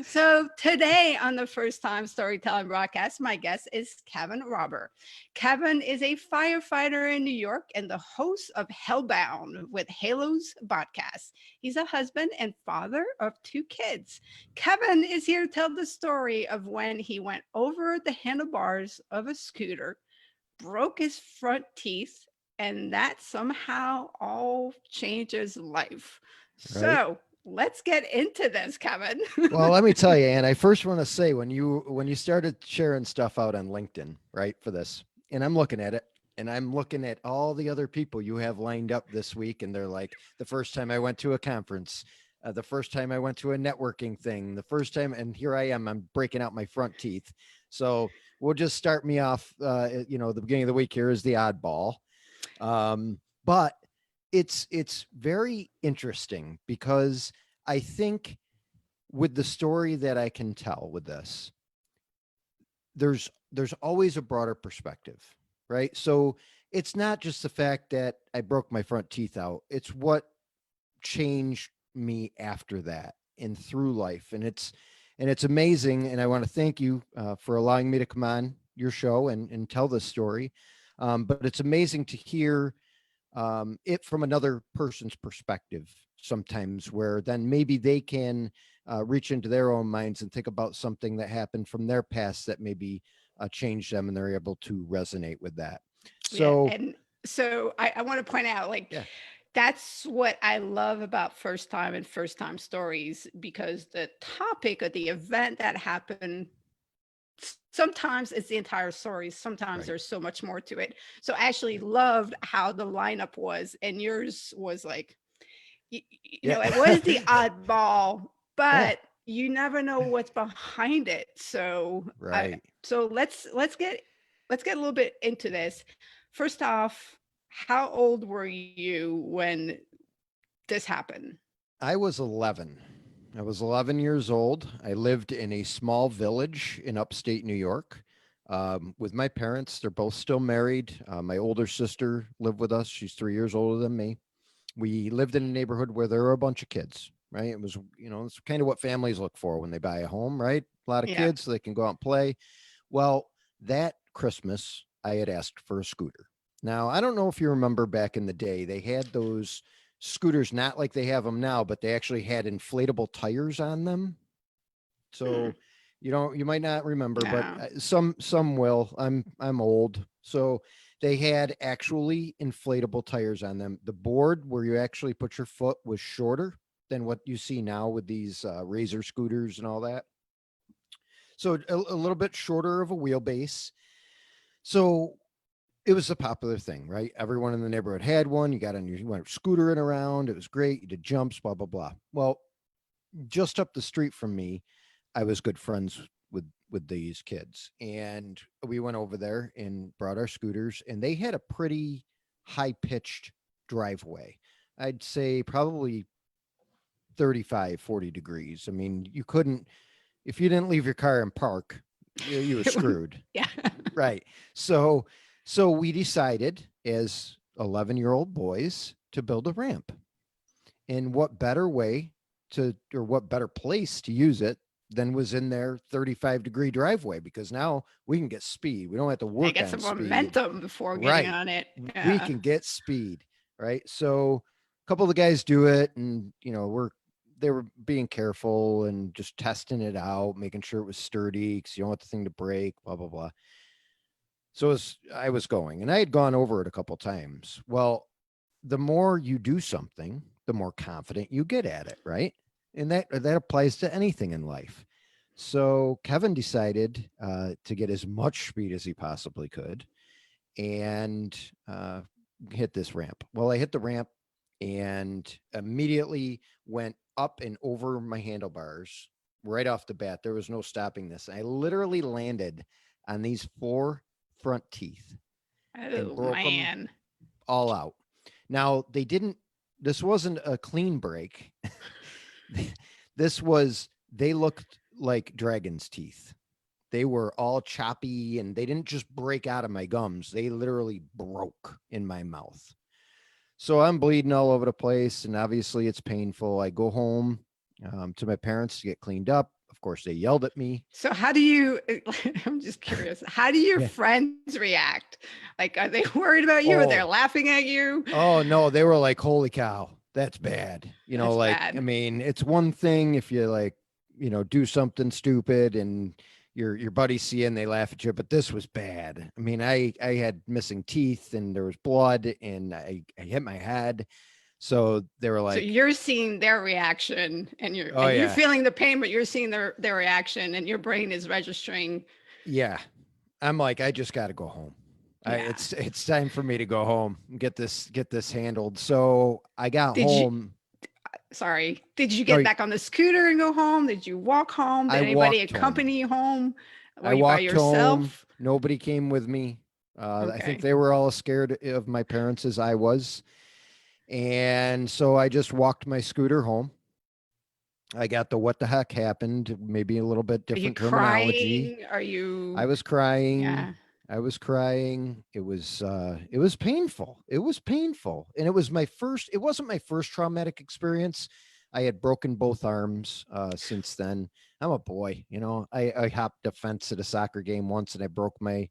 So today on the First Time Storytelling broadcast, my guest is Kevin Rauber. Kevin is a firefighter in New York and the host of Hellbound with Halo's podcast. He's a husband and father of two kids. Kevin is here to tell the story of when he went over the handlebars of a scooter, broke his front teeth, and that somehow all changes life. Right. So let's get into this, Kevin. Well, let me tell you, Ann, I first want to say when you started sharing stuff out on LinkedIn, right, for this, and I'm looking at it and I'm looking at all the other people you have lined up this week, and they're like, the first time I went to a conference, the first time I went to a networking thing, the first time, and here I am, I'm breaking out my front teeth. So we'll just start me off, the beginning of the week here is the oddball. But it's very interesting because I think with the story that I can tell with this, there's always a broader perspective, right? So it's not just the fact that I broke my front teeth out, it's what changed me after that and through life. And it's amazing. And I want to thank you for allowing me to come on your show and tell this story. But it's amazing to hear it from another person's perspective sometimes, where then maybe they can reach into their own minds and think about something that happened from their past that maybe changed them, and they're able to resonate with that. Yeah, So, and so I want to point out, like, yeah, that's what I love about first time and first time stories, because the topic of the event that happened, sometimes it's the entire story, sometimes right. there's so much more to it. So I actually loved how the lineup was, and yours was like, Yeah. it was the oddball, Yeah. but you never know what's behind it. So Right. let's get a little bit into this. First off, how old were you when this happened? I was 11. I was 11 years old. I lived in a small village in upstate New York with my parents. They're both still married. My older sister lived with us. She's 3 years older than me. We lived in a neighborhood where there were a bunch of kids, right? It was, it's kind of what families look for when they buy a home, right? A lot of Yeah. kids so they can go out and play. Well, that Christmas, I had asked for a scooter. Now, I don't know if you remember back in the day, they had those scooters, not like they have them now, but they actually had inflatable tires on them. Hmm. So, you might not remember, but No. some will. I'm old. So, they had actually inflatable tires on them. The board where you actually put your foot was shorter than what you see now with these razor scooters and all that. So a little bit shorter of a wheelbase. So it was a popular thing, right? Everyone in the neighborhood had one. You went scootering around. It was great. You did jumps, blah, blah, blah. Well, just up the street from me, I was good friends with these kids. And we went over there and brought our scooters, and they had a pretty high pitched driveway. I'd say probably 35, 40 degrees. I mean, you couldn't, if you didn't leave your car in park, you were screwed. Yeah. Right. So we decided as 11-year-old boys to build a ramp. And what better way or what better place to use it than was in their 35-degree driveway, because now we can get speed. We don't have to I work get on some speed. momentum before getting Right. on it. We Yeah. can get speed. Right. So a couple of the guys do it, and they were being careful and just testing it out, making sure it was sturdy because you don't want the thing to break, blah, blah, blah. So I was going, and I had gone over it a couple times. Well, the more you do something, the more confident you get at it, right? And that applies to anything in life. So Kevin decided to get as much speed as he possibly could and hit this ramp. Well, I hit the ramp and immediately went up and over my handlebars right off the bat. There was no stopping this. I literally landed on these four front teeth and Oh broke them man. all out. Now, this wasn't a clean break. They looked like dragon's teeth. They were all choppy, and they didn't just break out of my gums. They literally broke in my mouth. So I'm bleeding all over the place, and obviously it's painful. I go home, to my parents to get cleaned up. Of course, they yelled at me. So how do you I'm just curious. How do your Yeah. friends react? Like are they worried about you or they're Oh, laughing at you? oh no, they were like, "Holy cow, that's bad." That's Like, I bad. mean, it's one thing if you like, do something stupid and your buddies see it and they laugh at you, but this was bad. I mean, I had missing teeth and there was blood and I hit my head. So they were So like, you're seeing their reaction "Oh and you're yeah, feeling the pain, but you're seeing their reaction and your brain is registering. yeah." I'm like, I just got to go home. Yeah. It's time for me to go home and get this handled. So I got Did you home. sorry, did you No, get back on the scooter and go home? Did you walk home? Did I anybody walked home. accompany you home? Were I you by walked home. yourself? Nobody came with me. I think Okay. they were all as scared of my parents as I was. And so I just walked my scooter home. I got the what the heck happened, maybe a little bit Are you different terminology. crying? Are I you was crying. yeah. I was crying. It was painful. It was painful. And it wasn't my first traumatic experience. I had broken both arms since then. I'm a boy, I hopped a fence at a soccer game once and I broke my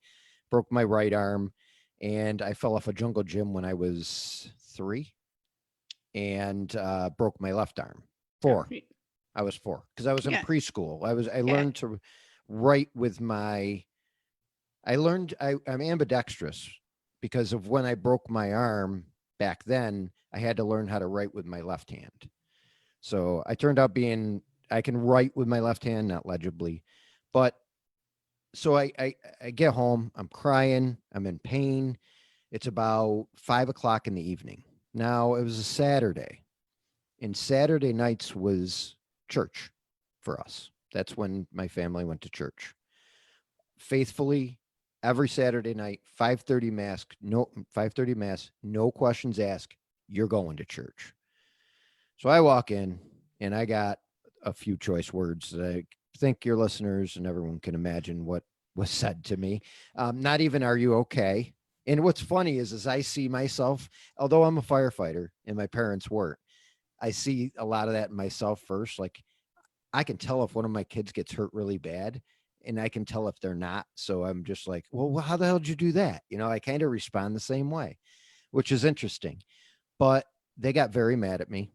right arm and I fell off a jungle gym when I was 3 and broke my left arm. Oh, 4. I was 4 because I was in yeah. preschool. I Yeah. learned to write with my I learned I'm ambidextrous because of when I broke my arm back then, I had to learn how to write with my left hand. So I turned out being I can write with my left hand, not legibly. But so I get home, I'm crying, I'm in pain. It's about 5 o'clock in the evening. Now it was a Saturday, and Saturday nights was church for us. That's when my family went to church faithfully every Saturday night, 5:30 mass, no questions asked. You're going to church. So I walk in and I got a few choice words that I think your listeners and everyone can imagine what was said to me. Not even "Are you okay?" And what's funny is I see myself, although I'm a firefighter and my parents weren't, I see a lot of that in myself first. Like I can tell if one of my kids gets hurt really bad and I can tell if they're not. So I'm just like, well, how the hell did you do that? I kind of respond the same way, which is interesting. But they got very mad at me,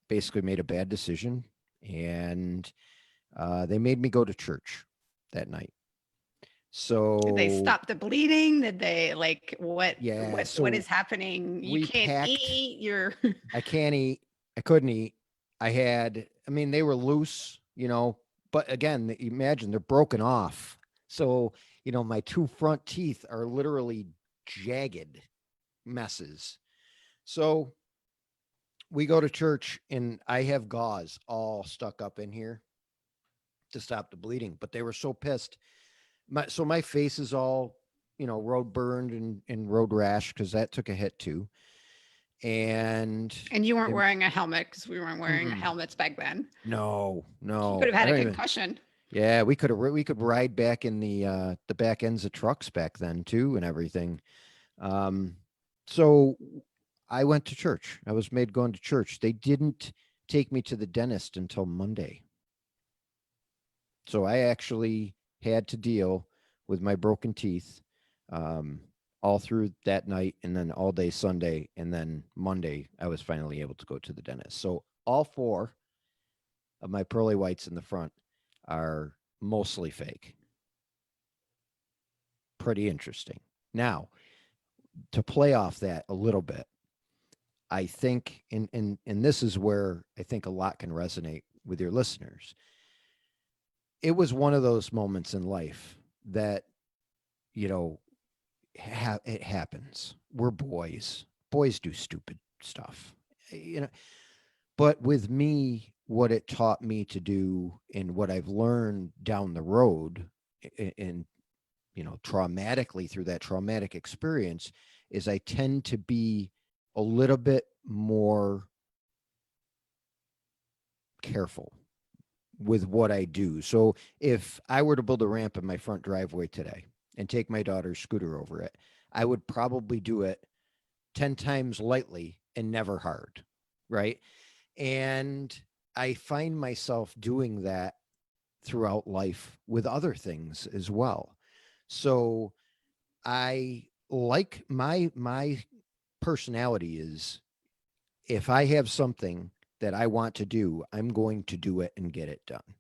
basically made a bad decision. And they made me go to church that night. Did they So, stop the bleeding? Did they like yeah. what is So happening? You we can't packed, eat. You're I can't eat. I couldn't eat. I mean, they were loose, but again, imagine they're broken off. So, my two front teeth are literally jagged messes. So we go to church and I have gauze all stuck up in here to stop the bleeding, but they were so pissed. So my face is all, road burned and road rash because that took a hit too. And and you weren't they, wearing a helmet because we weren't wearing mm-mm, helmets back then. no, You could no, have I had a don't even. concussion. Yeah, we could ride back in the back ends of trucks back then too and everything. Um, so I went to church. I was made going to church. They didn't take me to the dentist until Monday. So I actually had to deal with my broken teeth um, all through that night and then all day Sunday. And then Monday, I was finally able to go to the dentist. So all 4 of my pearly whites in the front are mostly fake. Pretty interesting. Now, to play off that a little bit, I think, and this is where I think a lot can resonate with your listeners. It was one of those moments in life that, you know, it happens. We're boys. Boys do stupid stuff, you know. But with me, what it taught me to do and what I've learned down the road and, traumatically through that traumatic experience is I tend to be a little bit more careful with what I do. So if I were to build a ramp in my front driveway today and take my daughter's scooter over it, I would probably do it 10 times lightly and never hard. Right. And I find myself doing that throughout life with other things as well. So I like my personality is, if I have something that I want to do, I'm going to do it and get it done.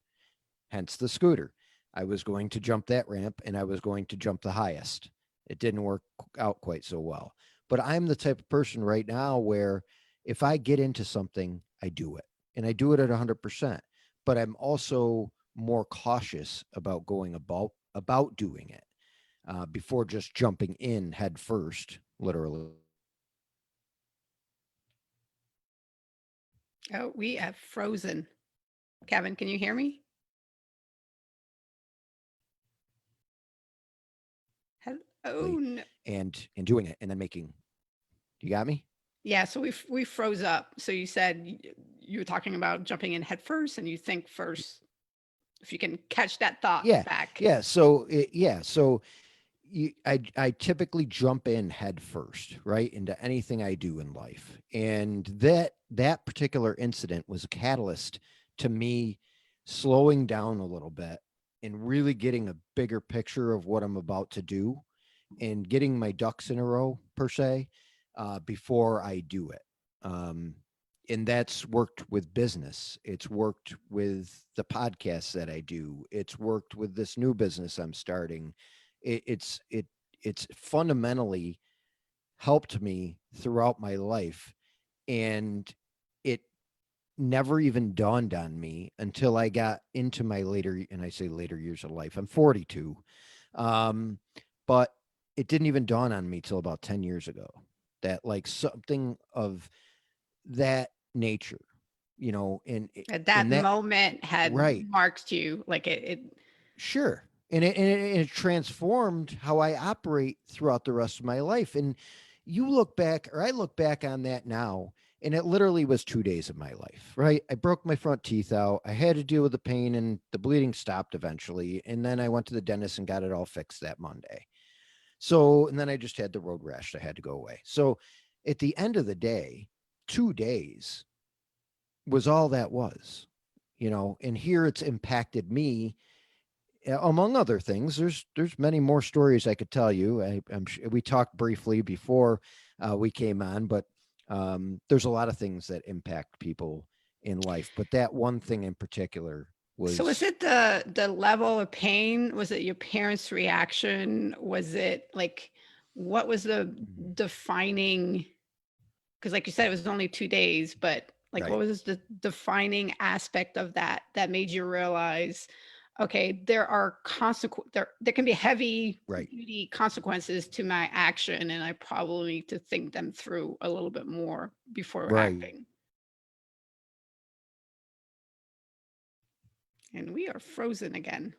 Hence the scooter. I was going to jump that ramp and I was going to jump the highest. It didn't work out quite so well. But I'm the type of person right now where if I get into something, I do it and I do it at 100%. But I'm also more cautious about going about doing it before just jumping in head first, literally. Oh, we have frozen. Kevin, can you hear me? Oh, no. And doing it and then making, you got me? Yeah, so we froze up. So you said you were talking about jumping in head first, and you think first, if you can catch that thought Yeah. back. Yeah. So I typically jump in head first, right, into anything I do in life, and that particular incident was a catalyst to me slowing down a little bit and really getting a bigger picture of what I'm about to do and getting my ducks in a row per se before I do it. Um, and that's worked with business. It's worked with the podcasts that I do. It's worked with this new business I'm starting. It's fundamentally helped me throughout my life, and it never even dawned on me until I got into my later, and I say later years of life. I'm 42, um, but it didn't even dawn on me till about 10 years ago that like something of that nature, At that in that moment had right. marked you, like it. Sure. And it transformed how I operate throughout the rest of my life. And you look back, or I look back on that now, and it literally was 2 days of my life, right? I broke my front teeth out. I had to deal with the pain, and the bleeding stopped eventually. And then I went to the dentist and got it all fixed that Monday. So, and then I just had the road rash that had to go away. So at the end of the day, 2 days was all that was, and here it's impacted me among other things. There's many more stories I could tell you. I'm sure we talked briefly before we came on, but there's a lot of things that impact people in life. But that one thing in particular So was was it the level of pain? Was it your parents' reaction? Was it like what was the defining? Because like you said, it was only 2 days, but like what right, was the defining aspect of that that made you realize, okay, there are there can be heavy right, duty consequences to my action, and I probably need to think them through a little bit more before right. acting. And we are frozen again.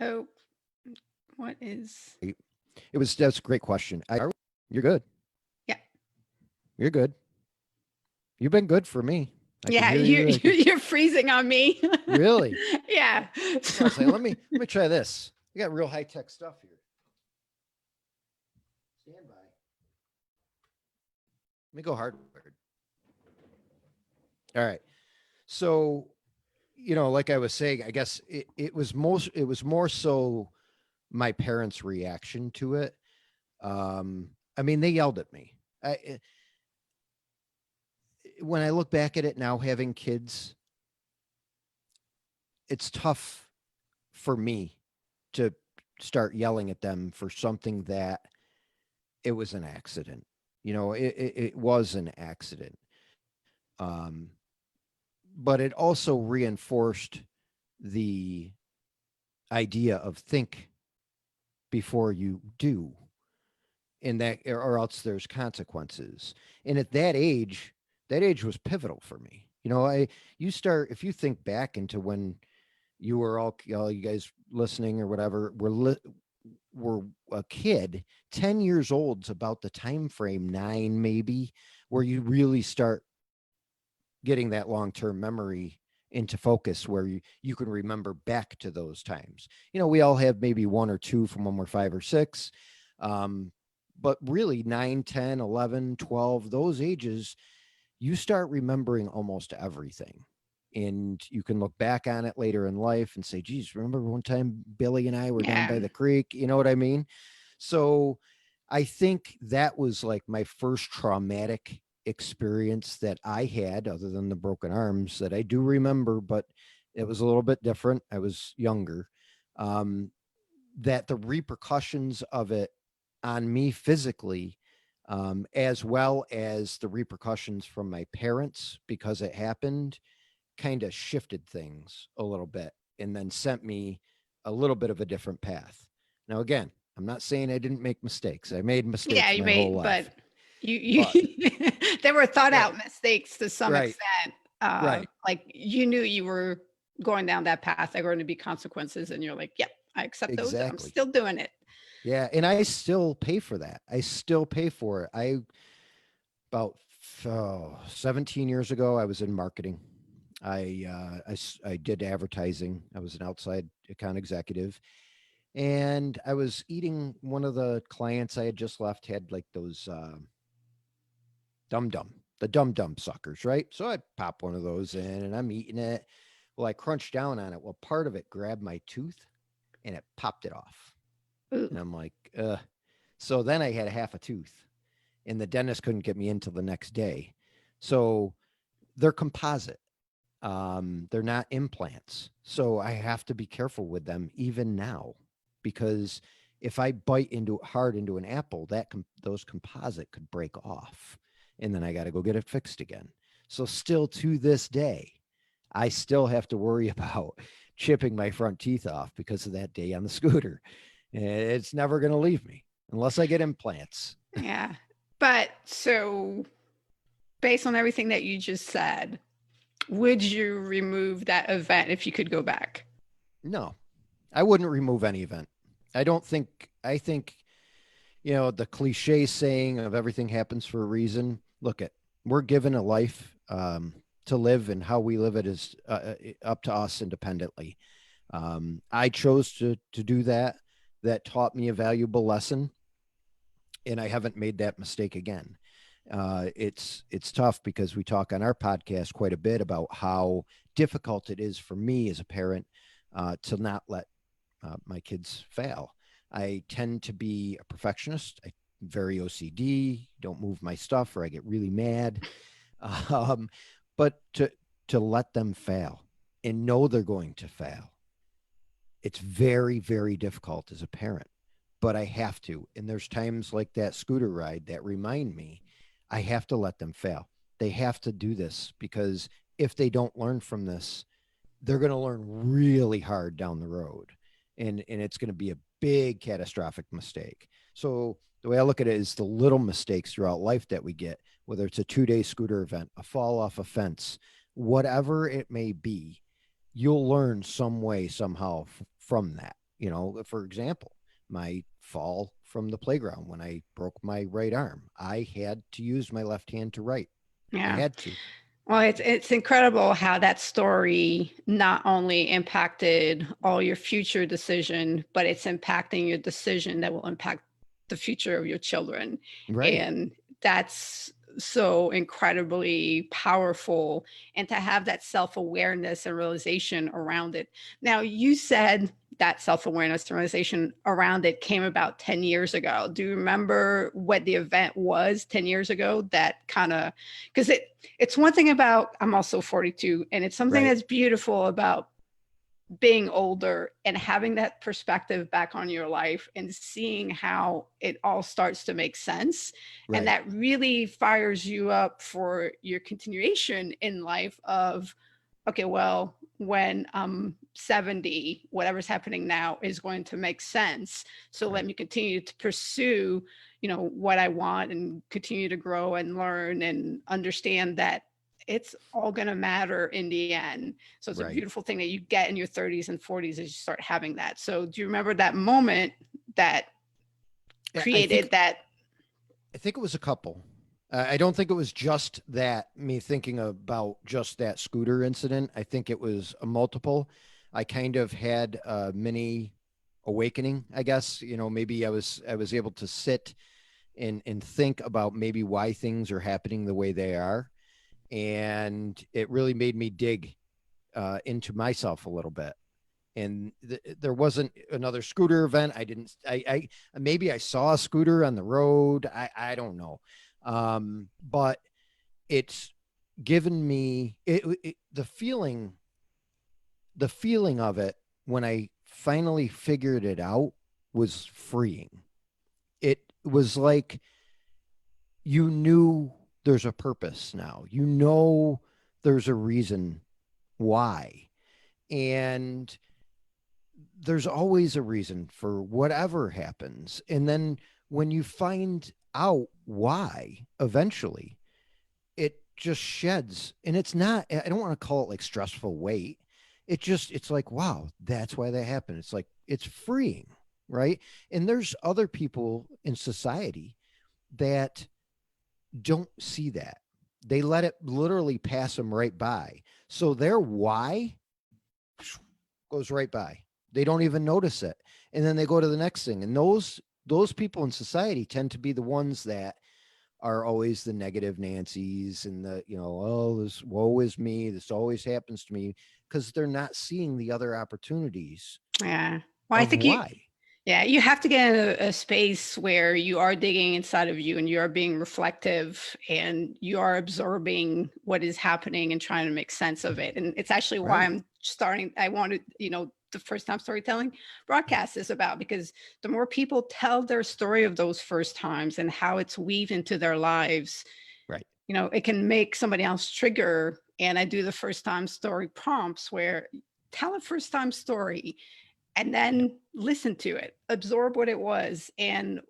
Oh, what is? That's a great question. You're good. Yeah, You're good. You've been good for me. I can yeah. hear You you. I can you're freezing on me. really. Yeah. Hang on a second. Let me try this. We got real high tech stuff here. Stand by. Let me go hardwired. All right. So, like I was saying, I guess it was more so my parents' reaction to it. I mean, they yelled at me. When I look back at it now, having kids, it's tough for me to start yelling at them for something that it was an accident. It was an accident. Um, but it also reinforced the idea of think before you do, and that, or else there's consequences. And at that age was pivotal for me. You start, if you think back into when you were all you guys listening or whatever were a kid, 10 years old's about the time frame, 9 maybe, where you really start getting that long-term memory into focus, where you can remember back to those times. We all have maybe one or two from when we're 5 or 6, um, but really 9, 10, 11, 12, those ages, you start remembering almost everything. And you can look back on it later in life and say, geez, remember one time Billy and I were down Yeah. by the creek? You know what I mean? So I think that was like my first traumatic experience that I had, other than the broken arms, that I do remember, but it was a little bit different. I was younger. Um, that the repercussions of it on me physically, as well as the repercussions from my parents because it happened, kind of shifted things a little bit and then sent me a little bit of a different path. Now, again, I'm not saying I didn't make mistakes. I made Yeah, mistakes you my whole made, but life. you But they were thought right, out mistakes to some right, extent. right, Like you knew you were going down that path. There were going to be consequences, and you're like, "Yep, I accept those. I'm exactly. still doing it." Yeah, and I still pay for that. I still pay for it. I about 17 years ago, I was in marketing. I did advertising. I was an outside account executive, and I was eating. One of the clients I had just left had like those the dum dum suckers, right? So I pop one of those in, and I'm eating it. Well, I crunched down on it. Well, part of it grabbed my tooth, and it popped it off. Ooh, And I'm like, ugh. So then I had half a tooth, and the dentist couldn't get me in till the next day. So they're composite. They're not implants. So I have to be careful with them even now, because if I bite into hard into an apple, those composite could break off, and then I got to go get it fixed again. So still to this day, I still have to worry about chipping my front teeth off because of that day on the scooter. It's never going to leave me unless I get implants. yeah. But so, based on everything that you just said, would you remove that event if you could go back? No, I wouldn't remove any event. I think, the cliche saying of everything happens for a reason. Look at, we're given a life to live, and how we live it is up to us independently. I chose to do that. That taught me a valuable lesson, and I haven't made that mistake again. It's tough because we talk on our podcast quite a bit about how difficult it is for me as a parent to not let my kids fail. I tend to be a perfectionist. I very OCD. Don't move my stuff, or I get really mad. Um, but to let them fail and know they're going to fail, it's very, very difficult as a parent, but I have to. And there's times like that scooter ride that remind me I have to let them fail. They have to do this, because if they don't learn from this, they're going to learn really hard down the road. And it's going to be a big catastrophic mistake. So the way I look at it is the little mistakes throughout life that we get, whether it's a 2-day scooter event, a fall off a fence, whatever it may be, you'll learn some way, somehow from that. For example, my fall from the playground when I broke my right arm, I had to use my left hand to write. I Yeah. had to. Well, it's incredible how that story not only impacted all your future decision, but it's impacting your decision that will impact the future of your children. Right. And that's so incredibly powerful. And to have that self-awareness and realization around it. Now, you said that self-awareness and realization around it came about 10 years ago. Do you remember what the event was 10 years ago that kind of, because it's one thing about, I'm also 42, and it's something Right. that's beautiful about being older and having that perspective back on your life and seeing how it all starts to make sense. And Right. that really fires you up for your continuation in life of, okay, well, when I'm 70, whatever's happening now is going to make sense. So let Right. me continue to pursue, what I want and continue to grow and learn and understand that it's all going to matter in the end. So it's a Right. beautiful thing that you get in your 30s and 40s as you start having that. So do you remember that moment that Yeah, created that? I think it was a couple. I don't think it was just that, me thinking about just that scooter incident. I think it was a multiple. I kind of had a mini awakening, I guess. Maybe I was able to sit and think about maybe why things are happening the way they are. And it really made me dig into myself a little bit. And there wasn't another scooter event. I didn't, maybe I saw a scooter on the road. I don't know. But it's given me the feeling of it when I finally figured it out was freeing. It was like you knew there's a purpose now. You know there's a reason why. And there's always a reason for whatever happens. And then when you find out why eventually, it just sheds. And it's not, I don't want to call it like stressful weight. It's like, wow, that's why that happened. It's like, it's freeing, right? And there's other people in society that don't see that. They let it literally pass them right by. So their why goes right by. They don't even notice it. And then they go to the next thing. And those people in society tend to be the ones that are always the negative Nancy's and the, oh, this woe is me. This always happens to me, because they're not seeing the other opportunities Yeah. Well, I of think why. yeah, you have to get in a space where you are digging inside of you and you are being reflective and you are absorbing what is happening and trying to make sense of it. And it's actually why Right. I'm starting, I wanted, the first time storytelling broadcast is about, because the more people tell their story of those first times and how it's weaved into their lives, Right. it can make somebody else trigger. And I do the first time story prompts where tell a first time story and Yeah. then listen to it, absorb what it was. And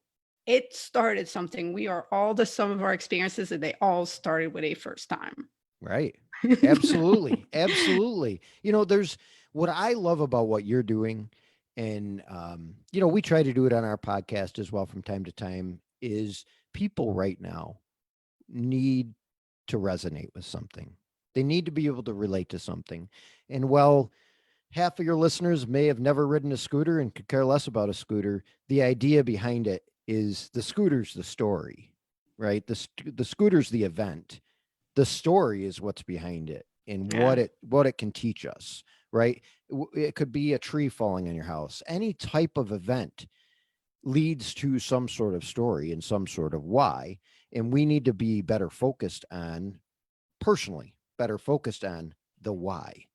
it started something. We are all the sum of our experiences, and they all started with a first time. Right. Absolutely. Absolutely. There's what I love about what you're doing. And, we try to do it on our podcast as well from time to time, is people right now need to resonate with something. They need to be able to relate to something. And while half of your listeners may have never ridden a scooter and could care less about a scooter, the idea behind it is the scooter's the story, right? The scooter's the event. The story is what's behind it and Yeah. what it can teach us, right? It could be a tree falling on your house. Any type of event leads to some sort of story and some sort of why. And we need to be better focused on, personally, better focused on the why.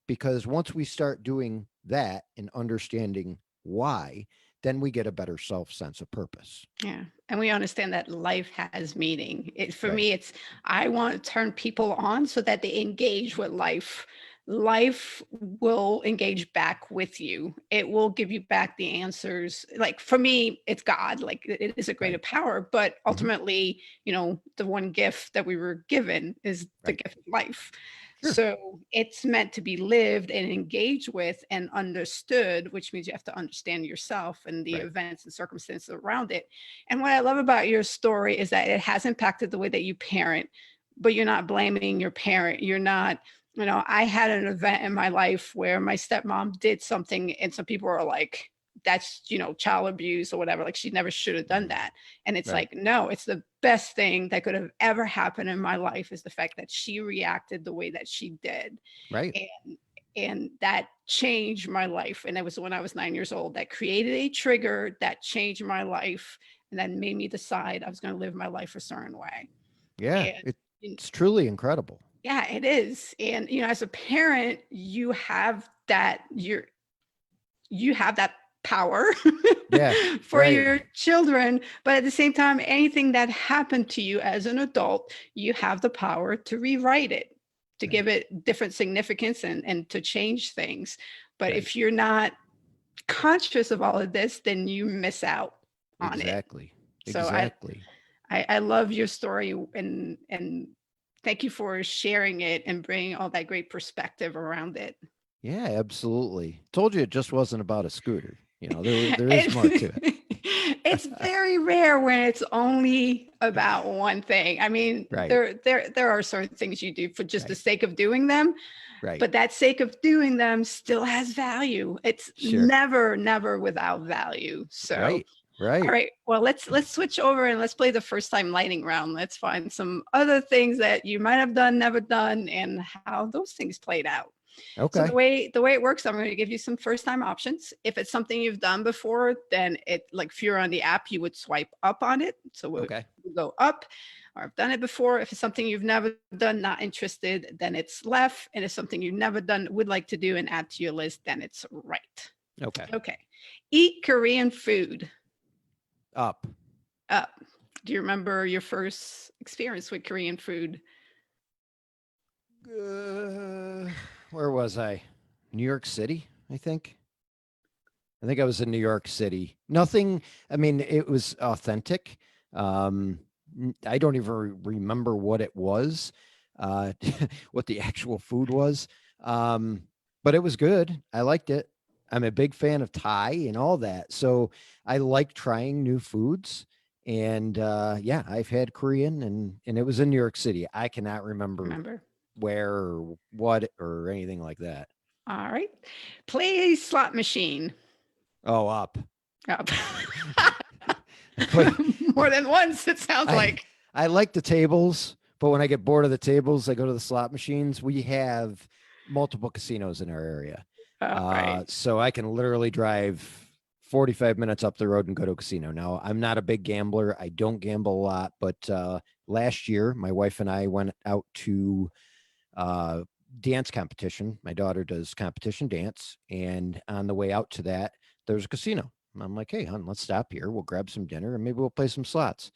Because once we start doing that and understanding why, then we get a better self sense of purpose. Yeah. And we understand that life has meaning. For Right. me, I want to turn people on so that they engage with life. Life will engage back with you. It will give you back the answers. Like for me, it's God. Like it is a greater Right. power, but Hmm. ultimately, the one gift that we were given is the Right. gift of life. Sure. So it's meant to be lived and engaged with and understood, which means you have to understand yourself and the Right. events and circumstances around it. And what I love about your story is that it has impacted the way that you parent, but you're not blaming your parent. You're not, I had an event in my life where my stepmom did something and some people are like, that's, child abuse or whatever. Like she never should have done Mhm. that. And it's Right. like, no, it's the best thing that could have ever happened in my life is the fact that she reacted the way that she did. Right. And that changed my life. And it was when I was 9 years old that created a trigger that changed my life and that made me decide I was going to live my life a certain way. Yeah. And It's truly incredible. yeah, it is. And as a parent, you have that power Yeah. for Right. your children, but at the same time, anything that happened to you as an adult, you have the power to rewrite it, to Right. give it different significance and to change things. But Right. if you're not conscious of all of this, then you miss out on it. Exactly. So I Exactly. I love your story and thank you for sharing it and bringing all that great perspective around it. Yeah, absolutely. Told you it just wasn't about a scooter. There is more to it. It- it's very rare when it's only about one thing. I mean, Right. there are certain things you do for just the Right. sake of doing them, Right. but that sake of doing them still has value. It's Sure. never without value. So Right. All Right. right. Well, let's switch over and let's play the first time lightning round. Let's find some other things that you might have done, never done, and how those things played out. So Okay. the way it works, I'm going to give you some first time options. If it's something you've done before, then it like if you're on the app, you would swipe up on it. So we'll Okay. go up. Or I've done it before. If it's something you've never done, not interested, then it's left. And if something you've never done, would like to do and add to your list, then it's right. Okay. Okay. Eat Korean food. Up. Up. Do you remember your first experience with Korean food? Where was I? New York City, I think. I think I was in New York City. Nothing, I mean, it was authentic. I don't even remember what it was, uh, what the actual food was. Um, but it was good. I liked it. I'm a big fan of Thai and all that. So I like trying new foods. And yeah, I've had Korean and it was in New York City. I cannot remember Remember? where or what or anything like that. All right. Play a slot machine. Oh, up. Up. But More than once, it sounds I like. I like the tables, but when I get bored of the tables, I go to the slot machines. We have multiple casinos in our area. Right. So I can literally drive 45 minutes up the road and go to a casino. Now, I'm not a big gambler. I don't gamble a lot, but last year, my wife and I went out to uh, dance competition. My daughter does competition dance. And on the way out to that, there's a casino. I'm like, hey, hon, let's stop here. We'll grab some dinner and maybe we'll play some slots.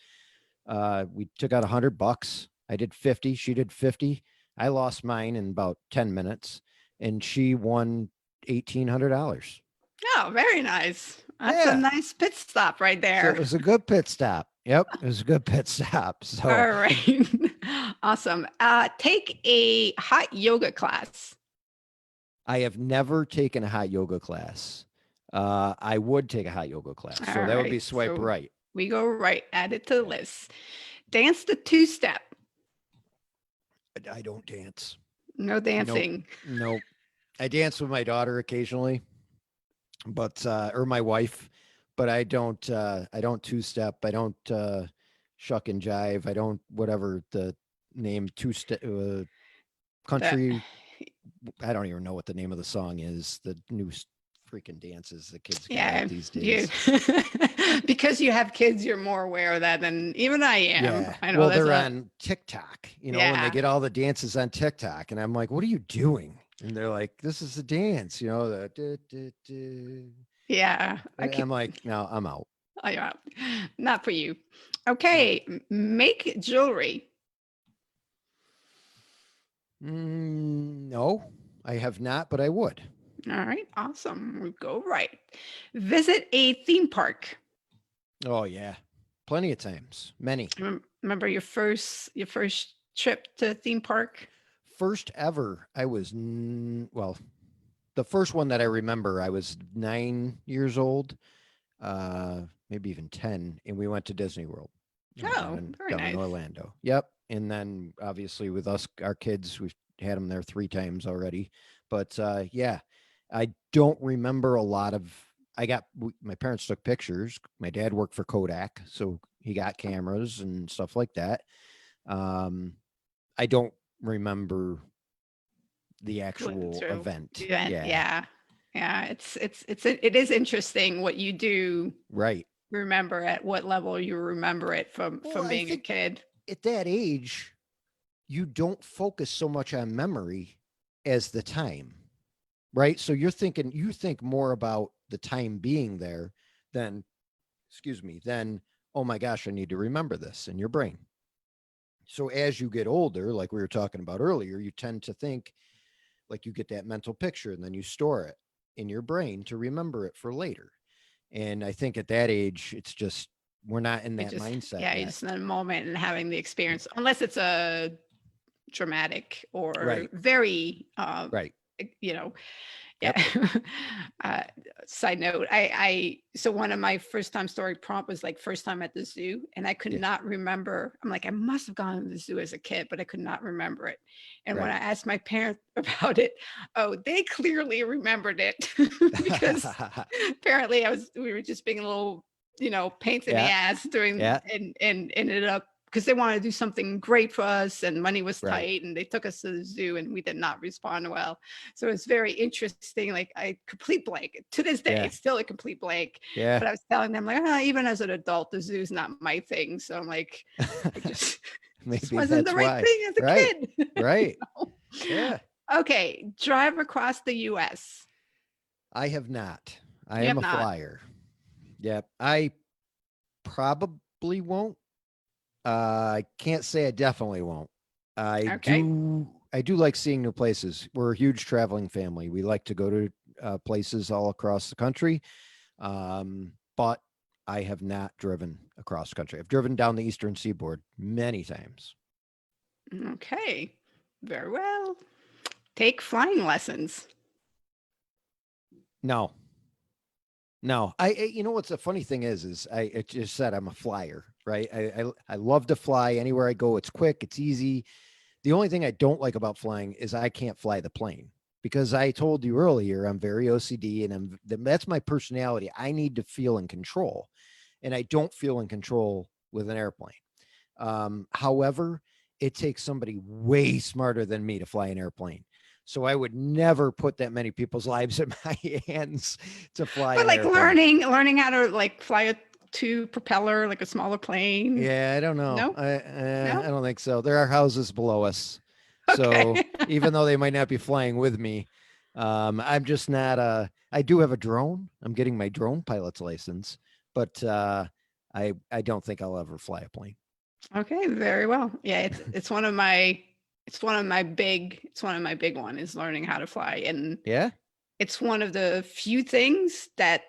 We took out $100. I did 50. She did 50. I lost mine in about 10 minutes and she won $1,800. Oh, very nice. That's a Yeah. nice pit stop right So it there. was a good pit stop. Yep. It was a good pit stop. So All right. Awesome. Take a hot yoga class. I have never taken a hot yoga class. I would take a hot yoga class. All So that would be right. swipe So right. we go right. Add it to the list. Dance the two step. I don't dance. No Nope. dancing. Nope. I dance with my daughter occasionally, but or my wife, but I don't two step. I don't shuck and jive. I don't whatever the name two step That country. I don't even know what the name of the song is. The new freaking dances the kids got out yeah, these you days. because you have kids, you're more aware of that than even I am. Yeah. I know Well, that's they're a on TikTok, and they yeah. get all the dances on TikTok. And I'm like, what are you doing? And they're like, this is a dance, Yeah. I I'm can't like, no, I'm out. yeah. Not for you. Nope. Okay. Make jewelry. No, I have not, but I would. All right. Awesome. We go right. Visit a theme park. Oh, yeah. Plenty of times. Many. Remember your first trip to a theme park? First ever, I was, well, the first one that I remember, I was 9 years old, maybe even 10, and we went to Disney World Oh, very down in nice. Orlando. Yep. And then obviously with us, our kids, we've had them there 3 times already. But yeah, I don't remember a lot of. My parents took pictures. My dad worked for Kodak, so he got cameras and stuff like that. Um, I don't remember the Going actual through event. event. Yeah, Yeah. Yeah. It is interesting what you do right. remember at what level you remember it Well, from I being a think kid. at that age, you don't focus so much on memory as the time, right? So you think more about the time being there than, excuse me, than, oh my gosh, I need to remember this in your brain. So as you get older, like we were talking about earlier, you tend to think like you get that mental picture and then you store it in your brain to remember it for later. And I think at that age, it's just, we're not in You that just mindset yeah, you yet. just in a moment and having the experience, unless it's a dramatic or Right. very Right. you know, yeah. Yep. uh, Side note, so one of my first time story prompt was like first time at the zoo, and I could Yeah. not remember. I'm like, I must have gone to the zoo as a kid, but I could not remember it. And when I Right. asked my parents about it, oh, they clearly remembered it because apparently we were just being a little pains in the Yeah. ass during Yeah. and ended up because they wanted to do something great for us and money was Right. tight and they took us to the zoo and we did not respond well. So it's very interesting. Like I complete blank to this day, Yeah. it's still a complete blank. Yeah. But I was telling them like, even as an adult, the zoo's not my thing. So I'm like, I just just Maybe wasn't the that's right why. thing as a Right. kid. Right. know? Yeah. Okay, drive across the US. I have not. I You am have a not. flyer. Yep. I probably won't. I can't say I definitely won't. I Okay. do. I do like seeing new places. We're a huge traveling family. We like to go to places all across the country. But I have not driven across the country. I've driven down the eastern seaboard many times. Okay. Very well. Take flying lessons. No, no. You know what's the funny thing is I it just said I'm a flyer, right? I love to fly anywhere I go. It's quick, it's easy. The only thing I don't like about flying is I can't fly the plane because I told you earlier I'm very OCD and that's my personality. I need to feel in control, and I don't feel in control with an airplane. However, it takes somebody way smarter than me to fly an airplane. So I would never put that many people's lives in my hands to fly But an like airplane. learning how to like fly a two propeller, like a smaller plane. Yeah, I don't know. No? I No? don't think so. There are houses below us, so Okay. even though they might not be flying with me, I'm just not. I do have a drone. I'm getting my drone pilot's license, but I don't think I'll ever fly a plane. Okay, very well. Yeah, it's one of my big one is learning how to fly. And Yeah. it's one of the few things that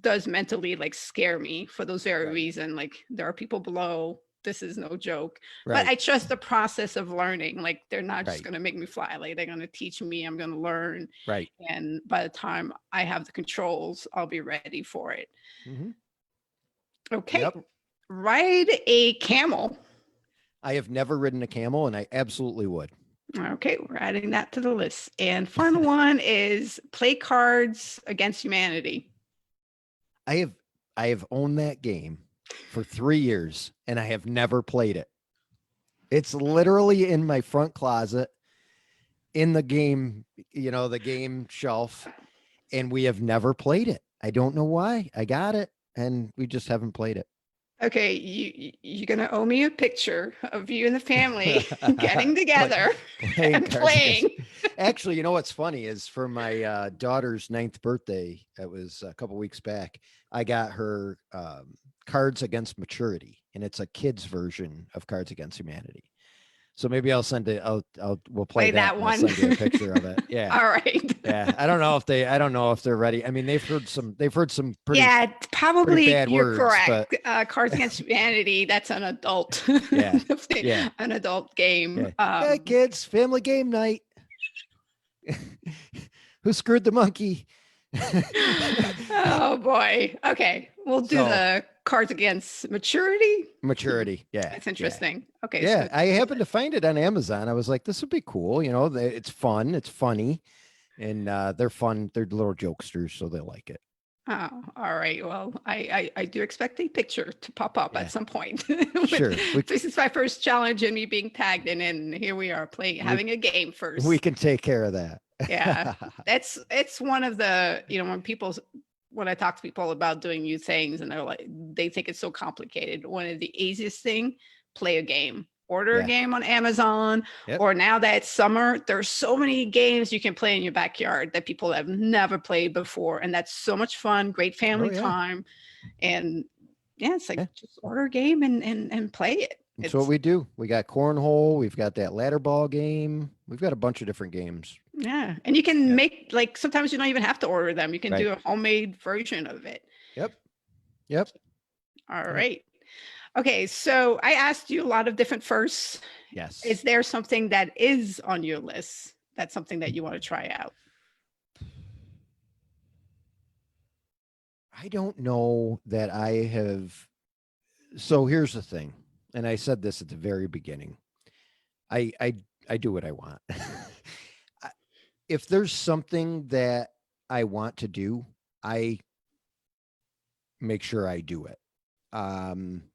does mentally like scare me for those very Right. reason. Like there are people below. This is no joke. But Right. I trust the process of learning. Like they're not just Right. gonna make me fly. Like they're gonna teach me. I'm gonna learn. Right. And by the time I have the controls, I'll be ready for it. Hmm. Okay. Yep. Ride a camel. I have never ridden a camel, and I absolutely would. Okay, we're adding that to the list. And final one is play Cards Against Humanity. I have I have owned that game for 3 years, and I have never played it. It's literally in my front closet in the game, the game shelf, and we have never played it. I don't know why. I got it, and we just haven't played it. Okay, you're gonna owe me a picture of you and the family getting together Playing and cards against. playing. Actually, what's funny is for my daughter's 9th birthday, it was a couple weeks back, I got her Cards Against Maturity, and it's a kid's version of Cards Against Humanity. So maybe I'll send it. We'll play Play that, that and I'll one. send you a picture of it. Yeah. All right. Yeah. I don't know if they're ready. I mean, they've heard some pretty Yeah, pretty probably bad you're words, but correct. Cards Against Humanity, that's an adult, yeah. Yeah. an adult game. Yeah. Hey kids, family game night. Who screwed the monkey? Oh boy. Okay, we'll do So the Cards Against Maturity. maturity. Yeah. That's Yeah. interesting. Okay, Yeah. so I happened to find it on Amazon. I was like, this would be cool. It's fun. It's funny. And they're fun. They're little jokesters, so they like it. oh, all right. Well, I do expect a picture to pop up Yeah. at some point. Sure. This is my first challenge and me being tagged in, and here we are playing, We having a game we first. can take care of that. Yeah, it's one of the when I talk to people about doing new things and they think it's so complicated. One of the easiest thing, play a game. Order a Yeah. game on Amazon, Yep. or now that it's summer, there's so many games you can play in your backyard that people have never played before, and that's so much fun. Great Oh family yeah. time, and yeah, it's like Yeah. just order a game and play it. That's what It's we do. We got cornhole. We've got that ladder ball game. We've got a bunch of different games. yeah, and you can Yeah. make like sometimes you don't even have to order them. You can Right. do a homemade version of it. Yep. Yep. All Yep. right. Okay, so I asked you a lot of different firsts. Yes. Is there something that is on your list? That's something that you want to try out? I don't know that I have. So here's the thing, and I said this at the very beginning. I do what I want. If there's something that I want to do, I make sure I do it.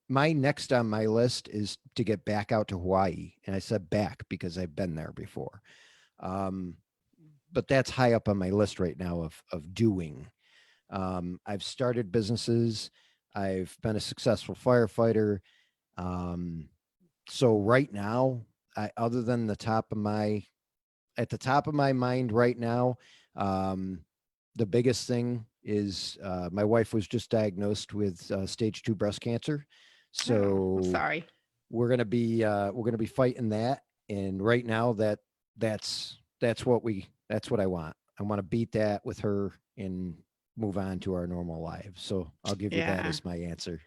My next on my list is to get back out to Hawaii. And I said back because I've been there before. Um, but that's high up on my list right now of doing. I've started businesses. I've been a successful firefighter. Um, so right now, other than at the top of my mind right now, um, the biggest thing is my wife was just diagnosed with stage 2 breast cancer. Oh, I'm So sorry. we're gonna be fighting that. And right now that's what I want. I want to beat that with her and move on to our normal lives. So I'll give you that Yeah. as my answer.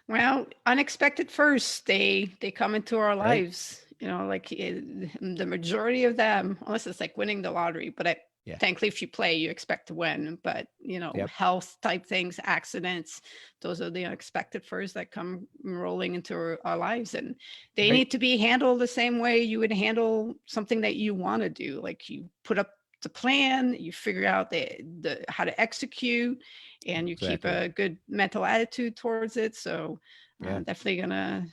Well, unexpected first, they come into our Right? lives. Like the majority of them, unless it's like winning the lottery. But Yeah. thankfully, if you play, you expect to win. But Yep. health type things, accidents, those are the unexpected first that come rolling into our lives, and they Right. need to be handled the same way you would handle something that you want to do. Like you put up the plan, you figure out the how to execute, and you keep Exactly. a good mental attitude towards it. So Yeah. definitely gonna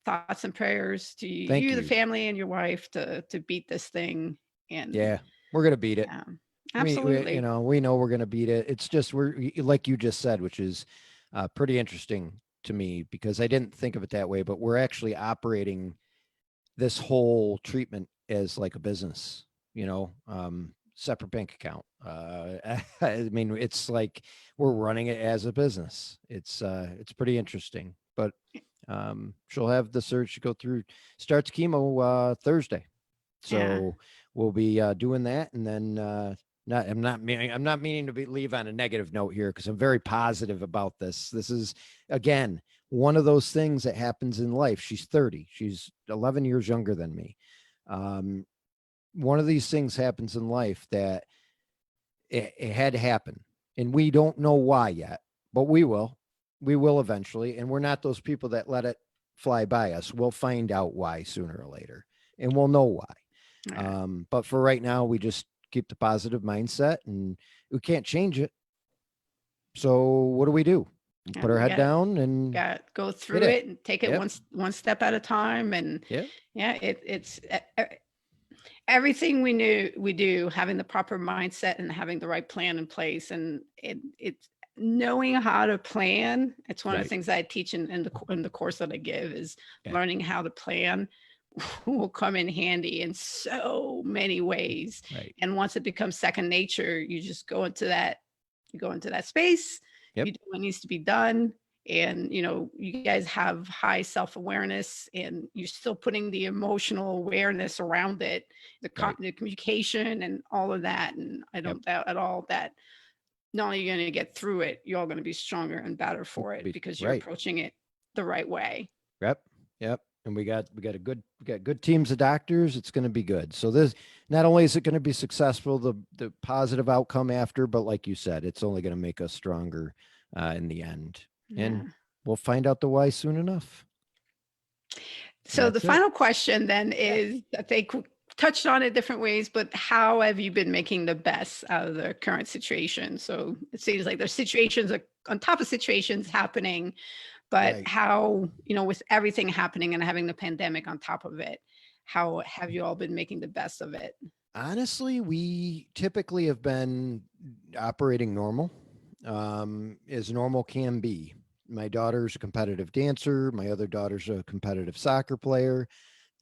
thoughts and prayers to Thank you, the you. family, and your wife to beat this thing. And Yeah. We're gonna beat it. yeah, We absolutely. we know we're going to beat it. It's just like you just said, which is pretty interesting to me because I didn't think of it that way. But we're actually operating this whole treatment as like a business. Separate bank account. I mean, it's like we're running it as a business. It's pretty interesting. But she'll have the surge to go through. Starts chemo Thursday. Yeah, So we'll be doing that, and then I'm not meaning to leave on a negative note here because I'm very positive about this. This is again one of those things that happens in life. She's 30. She's 11 years younger than me. Um, One of these things happens in life that it had to happen, and we don't know why yet, but we will. We will eventually, and we're not those people that let it fly by us. We'll find out why sooner or later, and we'll know why. yeah. But for right now, we just keep the positive mindset and we can't change it. So what do? We Yeah, put our we head down and got to go hit through it. it and take it Yep. one step at a time. And Yep. yeah, it's everything we do, having the proper mindset and having the right plan in place. And it's knowing how to plan. It's one of the Right. things I teach in the course that I give is Yeah. learning how to plan will come in handy in so many ways. Right. And once it becomes second nature, you go into that space, Yep. you do what needs to be done. And you guys have high self-awareness, and you're still putting the emotional awareness around it, Right. the communication and all of that. And I Yep. don't doubt at all that not only are you going to get through it, you're all going to be stronger and better for it Be because you're right. approaching it the right way. Yep. Yep. And we got good teams of doctors. It's going to be good. So this not only is it going to be successful, the positive outcome after, but like you said, it's only going to make us stronger in the end. And Yeah. we'll find out the why soon enough. And So the that's it. final question then Yeah. is, I think we touched on it different ways, but how have you been making the best out of the current situation? So it seems like there's situations on top of situations happening, but Right. how, with everything happening and having the pandemic on top of it, how have you all been making the best of it? Honestly, we typically have been operating normal, as normal can be. My daughter's a competitive dancer. My other daughter's a competitive soccer player.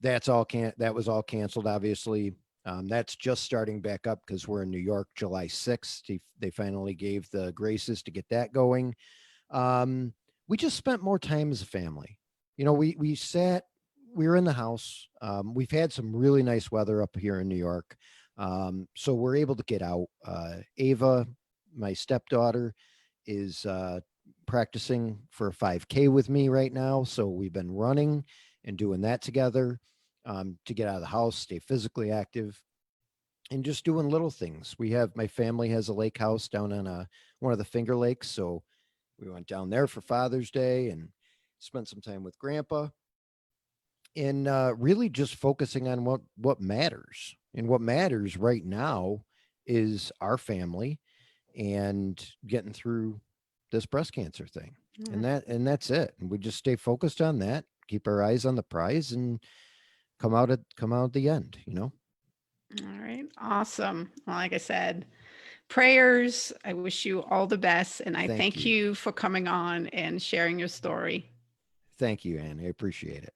That was all canceled, obviously. That's just starting back up because we're in New York, July 6th. They finally gave the graces to get that going. Um, we just spent more time as a family. We were in the house. We've had some really nice weather up here in New York. So we're able to get out. Ava, my stepdaughter, is practicing for a 5K with me right now. So we've been running and doing that together to get out of the house, stay physically active, and just doing little things. My family has a lake house down on one of the Finger Lakes. So we went down there for Father's Day and spent some time with Grandpa, and really just focusing on what matters. And what matters right now is our family and getting through this breast cancer thing. Mm. And that's it. And we just stay focused on that, keep our eyes on the prize, and come out at the end, you know. All right. Awesome. Well, like I said, prayers. I wish you all the best. And I Thank thank you. you for coming on and sharing your story. Thank you, Anne. I appreciate it.